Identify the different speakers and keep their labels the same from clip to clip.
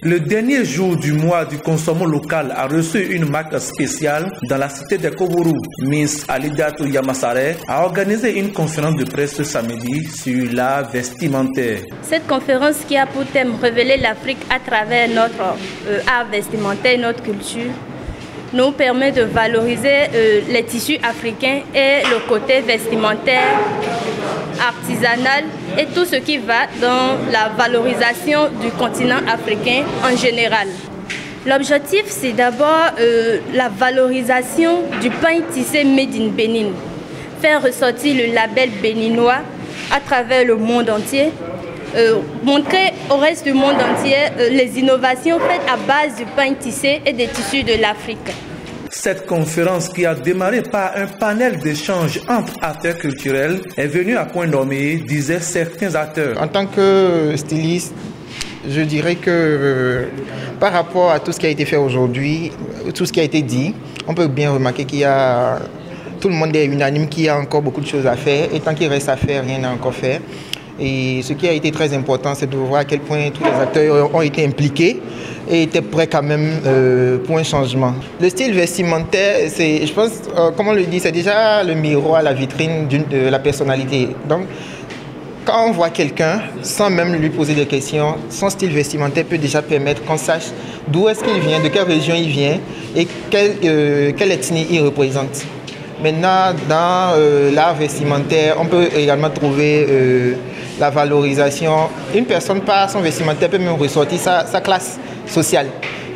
Speaker 1: Le dernier jour du mois du consommant local a reçu une marque spéciale dans la cité de Kobourou. Miss Alidatou Yamasare a organisé une conférence de presse ce samedi sur l'art vestimentaire.
Speaker 2: Cette conférence qui a pour thème révéler l'Afrique à travers notre art vestimentaire, notre culture, nous permet de valoriser les tissus africains et le côté vestimentaire, artisanal et tout ce qui va dans la valorisation du continent africain en général. L'objectif, c'est d'abord la valorisation du pain tissé Made in Bénin, faire ressortir le label béninois à travers le monde entier, montrer au reste du monde entier les innovations faites à base du pain tissé et des tissus de l'Afrique.
Speaker 1: Cette conférence qui a démarré par un panel d'échange entre acteurs culturels est venue à point nommé, disaient certains acteurs.
Speaker 3: En tant que styliste, je dirais que par rapport à tout ce qui a été fait aujourd'hui, tout ce qui a été dit, on peut bien remarquer qu'il y a, tout le monde est unanime qu'il y a encore beaucoup de choses à faire et tant qu'il reste à faire, rien n'est encore fait. Et ce qui a été très important, c'est de voir à quel point tous les acteurs ont été impliqués et étaient prêts quand même pour un changement. Le style vestimentaire, je pense, comme on le dit, c'est déjà le miroir, la vitrine de la personnalité. Donc, quand on voit quelqu'un, sans même lui poser des questions, son style vestimentaire peut déjà permettre qu'on sache d'où est-ce qu'il vient, de quelle région il vient et quelle ethnie il représente. Maintenant, dans l'art vestimentaire, on peut également trouver la valorisation. Une personne par son vestimentaire peut même ressortir sa classe sociale.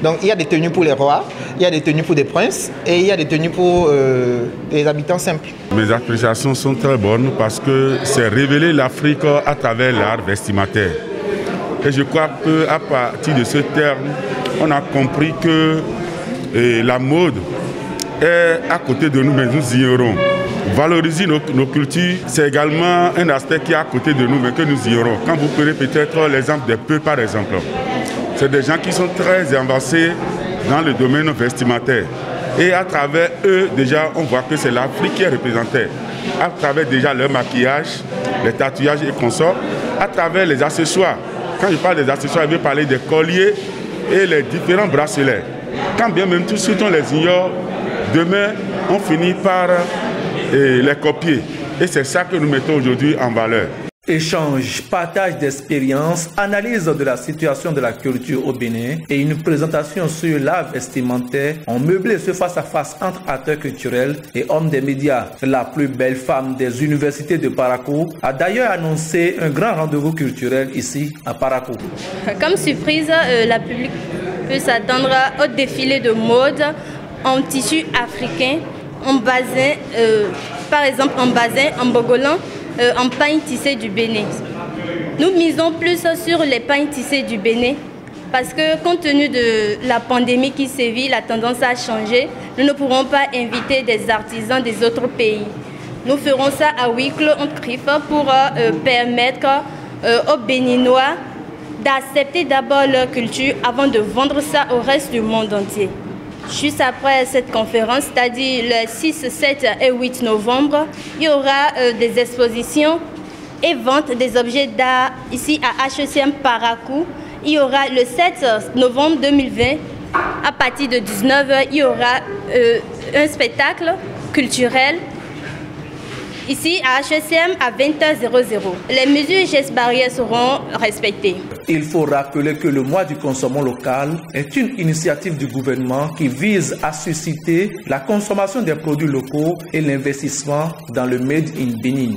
Speaker 3: Donc il y a des tenues pour les rois, il y a des tenues pour des princes et il y a des tenues pour des habitants simples.
Speaker 4: Mes appréciations sont très bonnes parce que c'est révéler l'Afrique à travers l'art vestimentaire. Et je crois qu'à partir de ce terme, on a compris que la mode est à côté de nous, mais nous ignorons. Valoriser nos cultures, c'est également un aspect qui est à côté de nous, mais que nous ignorons. Quand vous prenez peut-être l'exemple des Peu, par exemple, c'est des gens qui sont très avancés dans le domaine vestimentaire. Et à travers eux, déjà, on voit que c'est l'Afrique qui est représentée. À travers déjà leur maquillage, les tatouages et consorts, à travers les accessoires. Quand je parle des accessoires, je veux parler des colliers et les différents bracelets. Quand bien même tout ce on les ignore, demain, on finit par les copier. Et c'est ça que nous mettons aujourd'hui en valeur.
Speaker 1: Échange, partage d'expériences, analyse de la situation de la culture au Bénin et une présentation sur l'art vestimentaire ont meublé ce face-à-face entre acteurs culturels et hommes des médias. La plus belle femme des universités de Parakou a d'ailleurs annoncé un grand rendez-vous culturel ici à Parakou.
Speaker 2: Comme surprise, la public peut s'attendre au défilé de mode en tissu africain, en basin, par exemple en basin, en bogolan, en pain tissé du Bénin. Nous misons plus sur les pains tissés du Bénin parce que compte tenu de la pandémie qui sévit, la tendance a changé. Nous ne pourrons pas inviter des artisans des autres pays. Nous ferons ça à huis clos entre griffes pour permettre aux Béninois d'accepter d'abord leur culture avant de vendre ça au reste du monde entier. Juste après cette conférence, c'est-à-dire le 6, 7 et 8 novembre, il y aura des expositions et ventes des objets d'art ici à HECM Parakou. Il y aura le 7 novembre 2020, à partir de 19h, il y aura un spectacle culturel ici à HECM à 20h00. Les mesures et gestes barrières seront respectées.
Speaker 1: Il faut rappeler que le mois du consommant local est une initiative du gouvernement qui vise à susciter la consommation des produits locaux et l'investissement dans le Made in Bénin.